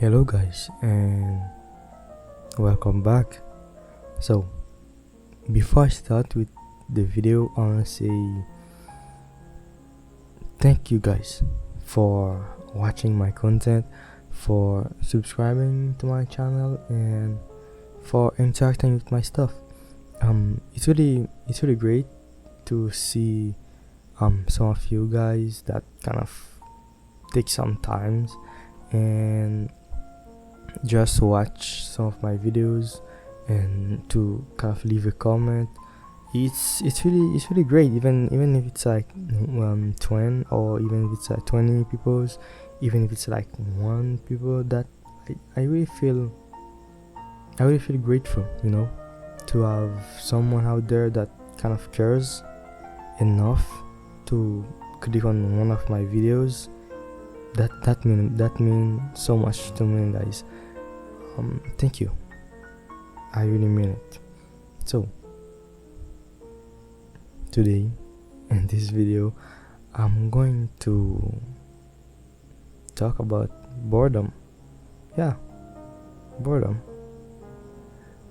Hello guys, and welcome back. So before I start with the video, I want to say thank you guys for watching my content, for subscribing to my channel, and for interacting with my stuff. It's really great to see some of you guys that kind of take some time and just watch some of my videos and to kind of leave a comment. It's really great, even if it's like 20, or even if it's like 20 people's, even if it's like one people. That I really feel grateful, to have someone out there that kind of cares enough to click on one of my videos. That mean so much to me, guys. Thank you. I really mean it. So today in this video, I'm going to talk about boredom. Yeah, boredom.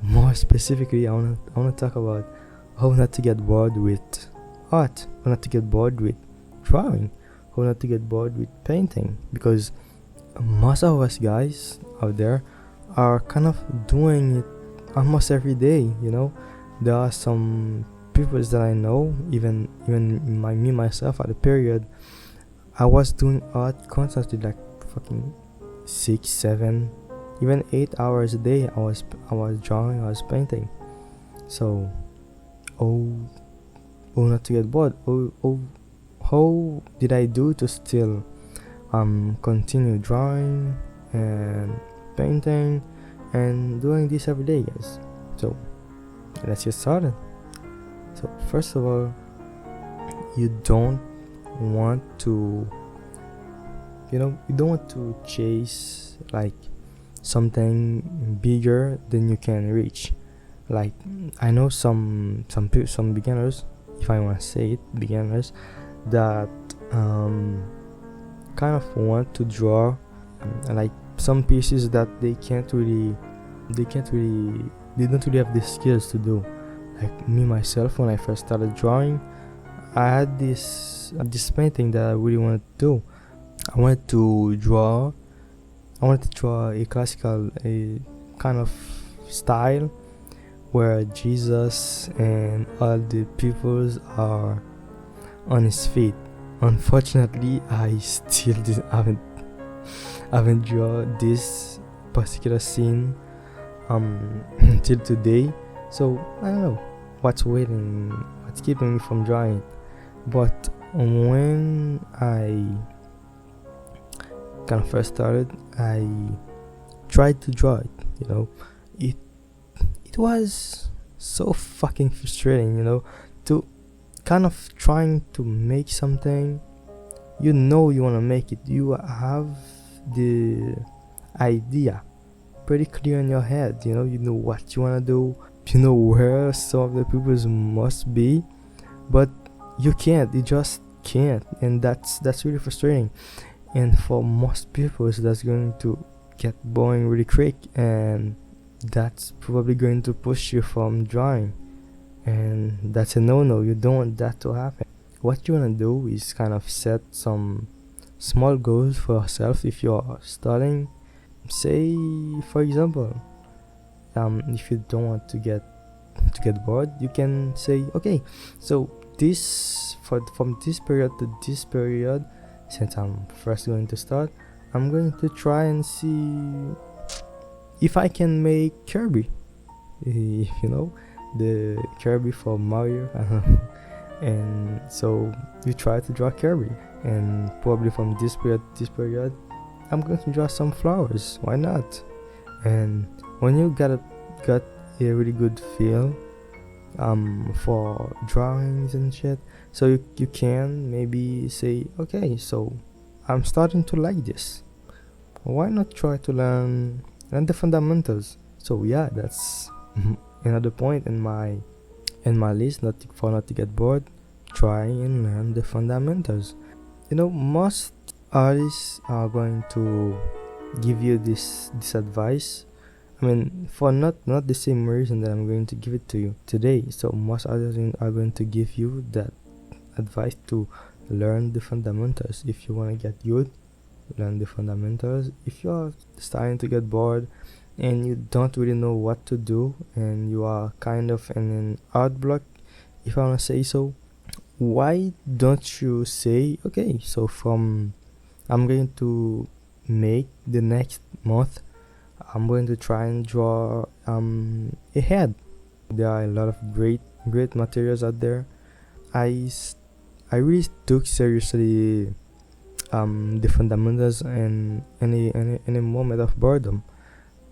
More specifically, I wanna talk about how not to get bored with art, how not to get bored with drawing, how not to get bored with painting, because most of us guys out there are kind of doing it almost every day. There are some people that I know, even me myself, at the period I was doing art constantly, like fucking 6, 7, even 8 hours a day. I was drawing, I was painting. So not to get bored. How did I do to still continue drawing and painting and doing this every day, guys? So let's get started. So first of all, you don't want to chase like something bigger than you can reach. Like, I know some beginners, if I want to say it, beginners that kind of want to draw like some pieces that they don't really have the skills to do. Like me myself, when I first started drawing, I had this painting that I really wanted to do. I wanted to draw a classical kind of style where Jesus and all the peoples are on his feet. Unfortunately, I still haven't drawn this particular scene until today. So I don't know what's keeping me from drawing it. But when I kind of first started, I tried to draw it. It was so fucking frustrating, to kind of trying to make something. You want to make it. You have the idea pretty clear in your head. You know what you want to do. You know where some of the people must be, but you can't. You just can't, and that's really frustrating. And for most people, that's going to get boring really quick, and that's probably going to push you from drawing, and that's a no. You don't want that to happen. What you want to do is kind of set some small goals for yourself. If you're starting, say for example, if you don't want to get bored, you can say, okay, so from this period to this period, since I'm first going to start, I'm going to try and see if I can make Kirby. The Kirby for Mario. And so you try to draw Kirby, and probably from this period, I'm going to draw some flowers. Why not? And when you got a really good feel for drawings and shit, so you can maybe say, okay, so I'm starting to like this. Why not try to learn the fundamentals? So yeah, that's another point in my list, not to get bored. Try and learn the fundamentals. Most artists are going to give you this advice. I mean, for not the same reason that I'm going to give it to you today. So most others are going to give you that advice to learn the fundamentals. If you want to get good, learn the fundamentals. If you're starting to get bored and you don't really know what to do and you are kind of in an art block, if I want to say so, why don't you say, okay, so from I'm going to make the next month, I'm going to try and draw a head. There are a lot of great materials out there. I really took seriously the fundamentals and any moment of boredom,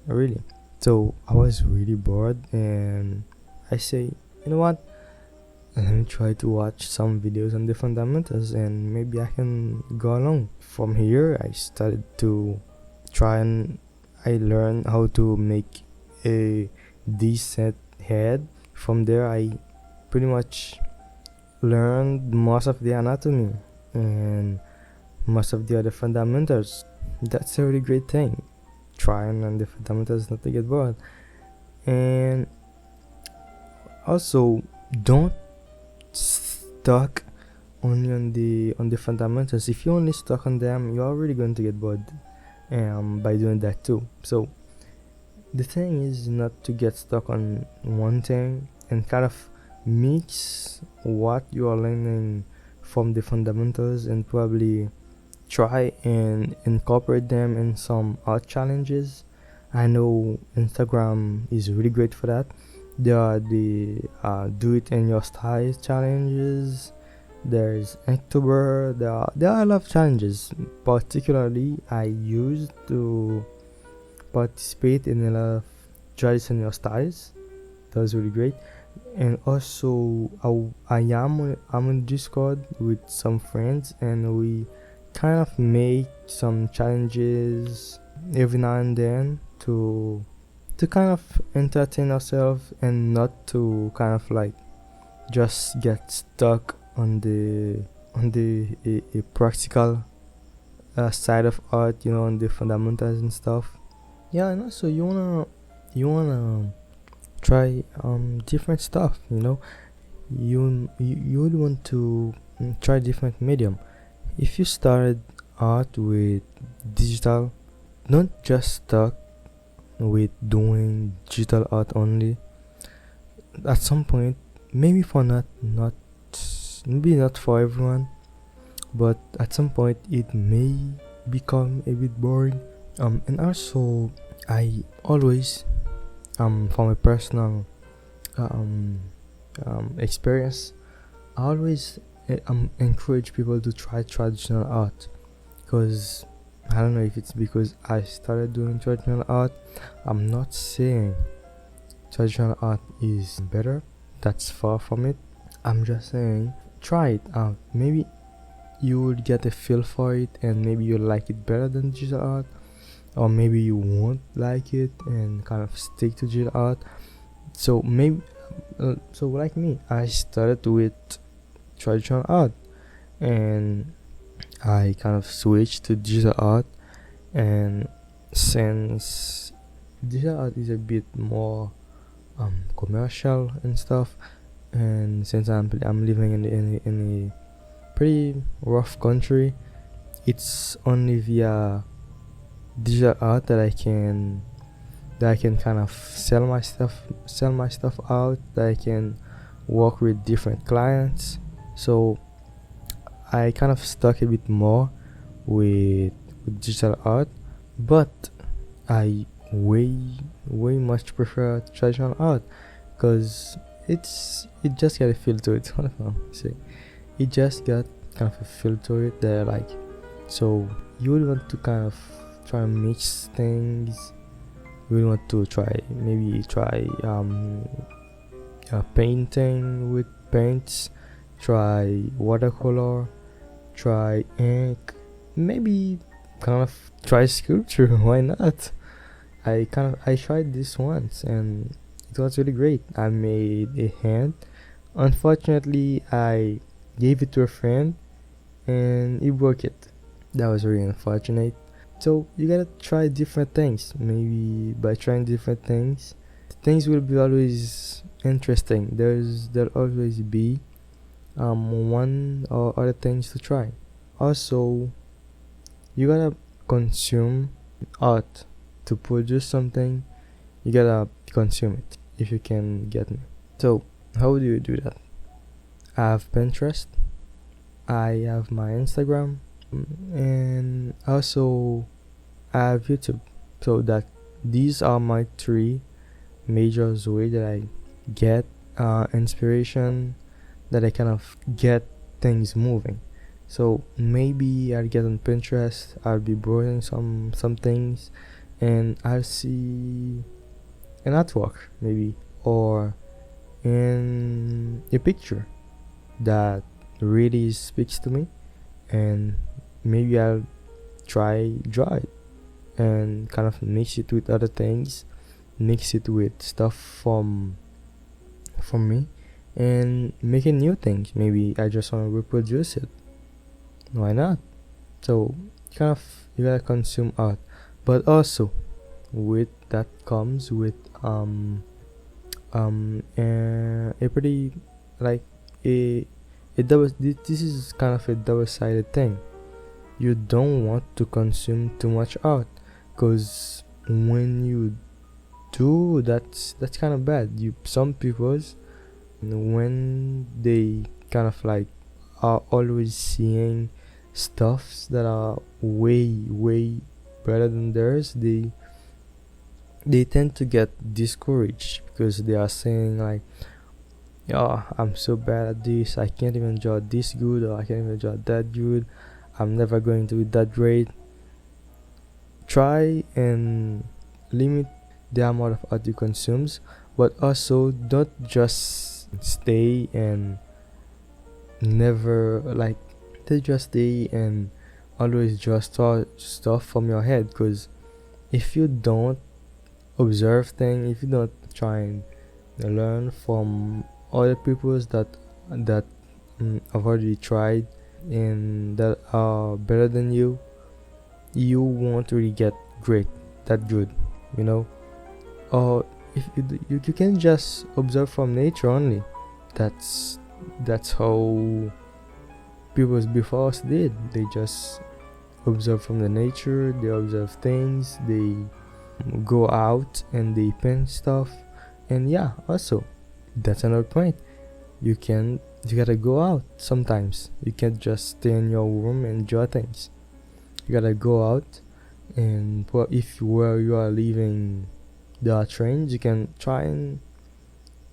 really. So I was really bored and I say, you know what, let me try to watch some videos on the fundamentals and maybe I can go along. From here I started to try and I learned how to make a decent head. From there I pretty much learned most of the anatomy and most of the other fundamentals. That's a really great thing. Try and learn the fundamentals not to get bored. And also, don't stuck only on the fundamentals. If you only stuck on them, you're already going to get bored by doing that too. So the thing is not to get stuck on one thing and kind of mix what you are learning from the fundamentals and probably try and incorporate them in some art challenges. I know Instagram is really great for that. There are the do it in your style challenges. There's Inktober. There are a lot of challenges. Particularly, I used to participate in a lot of tries in your styles. That was really great. And also, I'm on Discord with some friends, and we kind of make some challenges every now and then to kind of entertain ourselves and not to kind of like just get stuck on the a practical side of art, on the fundamentals and stuff. Yeah, and also you wanna try different stuff. You would want to try different medium. If you started art with digital, don't just stuck with doing digital art only. At some point, maybe for maybe not for everyone, but at some point it may become a bit boring. And also I always from a personal experience, I always encourage people to try traditional art, because I don't know if it's because I started doing traditional art. I'm not saying traditional art is better, that's far from it. I'm just saying try it out. Maybe you would get a feel for it and maybe you'll like it better than digital art, or maybe you won't like it and kind of stick to digital art. So maybe so like me, I started with traditional art and I kind of switched to digital art. And since digital art is a bit more commercial and stuff, and since I'm living in a pretty rough country, it's only via digital art that I can kind of sell my stuff out, that I can work with different clients. So I kind of stuck a bit more with digital art, but I way much prefer traditional art, because it just got a feel to it. What if I say it just got kind of a feel to it that I like. So you would want to kind of try and mix things. You would want to try painting with paints, try watercolor, try ink, maybe kind of try sculpture. Why not? I tried this once and it was really great. I made a hand. Unfortunately, I gave it to a friend and it broke it. That was really unfortunate. So you gotta try different things. Maybe by trying different things will be always interesting. There'll always be one or other things to try. Also, you gotta consume art to produce something. You gotta consume it, if you can get me. So how do you do that? I have Pinterest, I have my Instagram, and also I have YouTube. So that these are my three major ways that I get inspiration, that I kind of get things moving. So maybe I'll get on Pinterest, I'll be browsing some things, and I'll see an artwork maybe, or in a picture that really speaks to me, and maybe I'll try draw it and kind of mix it with other things, mix it with stuff from me, and making new things. Maybe I just want to reproduce it. Why not? So kind of you gotta consume art, but also with that comes with a pretty like a double. This is kind of a double-sided thing. You don't want to consume too much art, because when you do, that's kind of bad. Some people's, when they kind of like are always seeing stuffs that are way better than theirs, they tend to get discouraged, because they are saying like, yeah, I'm so bad at this, I can't even draw this good, or I can't even draw that good, I'm never going to be that great. Try and limit the amount of art you consumes, but also don't just stay and never like to just stay and always just draw stuff from your head. Because if you don't observe things, if you don't try and learn from other people's that have already tried and that are better than you, you won't really get great, that good, you know. Or if you can just observe from nature only. That's how people before us did. They just observe from the nature, they observe things, they go out and they paint stuff. And yeah, also that's another point. You gotta go out sometimes. You can't just stay in your room and draw things. You gotta go out, and if where you are living there are trains, you can try and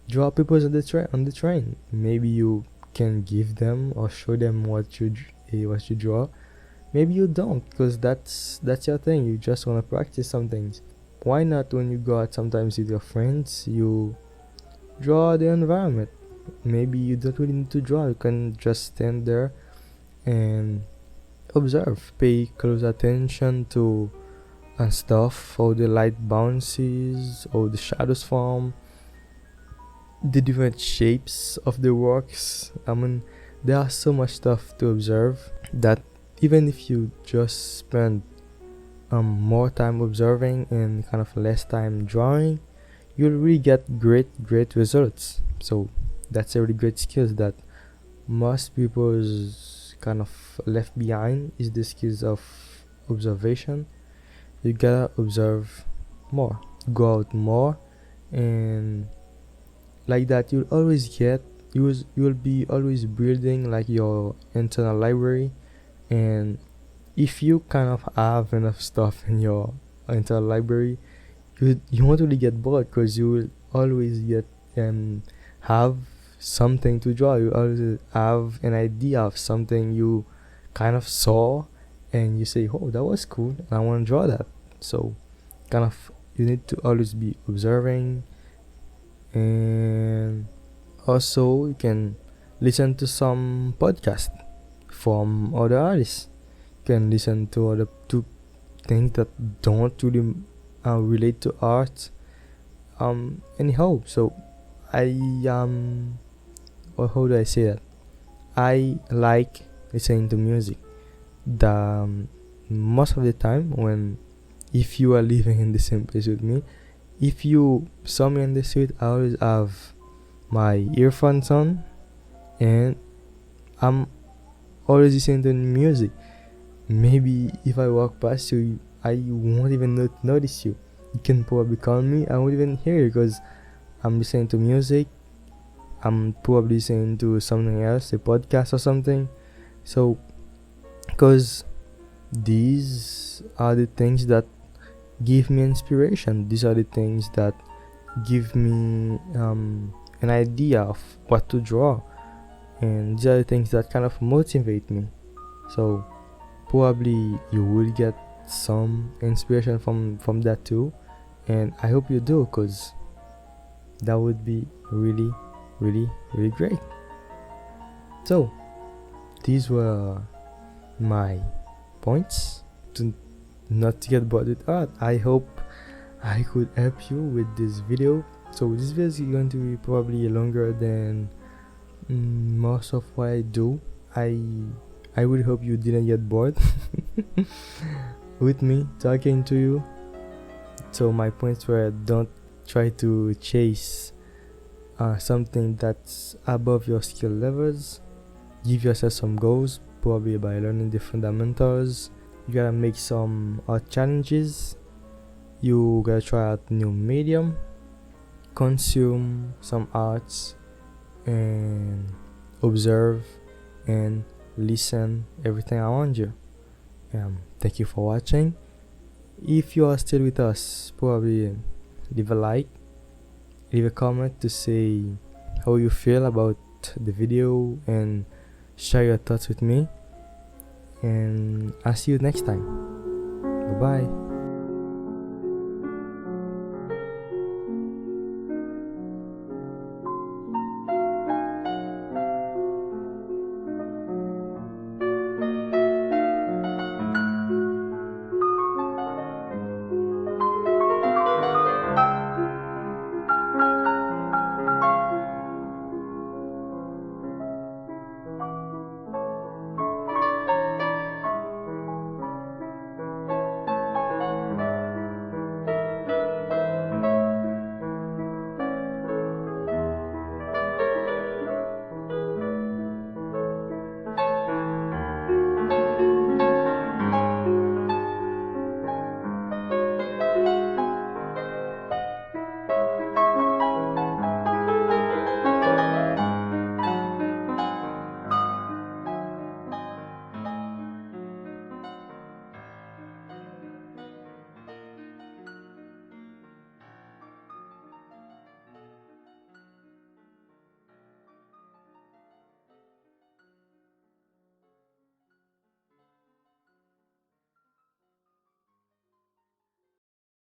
draw people on the train. Maybe you can give them or show them what you draw. Maybe you don't, because that's your thing. You just want to practice some things. Why not, when you go out sometimes with your friends, you draw the environment? Maybe you don't really need to draw. You can just stand there and observe, pay close attention to and stuff, how the light bounces, how the shadows form, the different shapes of the works. I mean, there are so much stuff to observe that even if you just spend more time observing and kind of less time drawing, you'll really get great results. So that's a really great skills that most people's kind of left behind, is the skills of observation. You gotta observe more, go out more, and like that you'll be always building like your internal library. And if you kind of have enough stuff in your internal library, you won't really get bored, because you will always get have something to draw. You always have an idea of something you kind of saw, and you say, oh, that was cool, and I want to draw that. So kind of you need to always be observing. And also you can listen to some podcast from other artists. You can listen to other to things that don't really relate to art. Anyhow, so I or how do I say that? I like listening to music. most of the time, when if you are living in the same place with me, if you saw me on the street, I always have my earphones on, and I'm always listening to music. Maybe if I walk past you, I won't even notice you. You can probably call me, I won't even hear you because I'm listening to music. I'm probably listening to something else, a podcast or something. So, because these are the things that give me inspiration. These are the things that give me an idea of what to draw, and these are the things that kind of motivate me. So probably you will get some inspiration from that too, and I hope you do, because that would be really, really, really great. So these were my points to not to get bored with art. I hope I could help you with this video. So this video is going to be probably longer than most of what I do. I really hope you didn't get bored with me talking to you. So my points were, don't try to chase something that's above your skill levels. Give yourself some goals, probably by learning the fundamentals. You gotta make some art challenges. You gotta try out new medium, consume some arts, and observe and listen everything around you. Thank you for watching. If you are still with us, probably leave a like, leave a comment to say how you feel about the video, and share your thoughts with me. And I'll see you next time. Bye bye.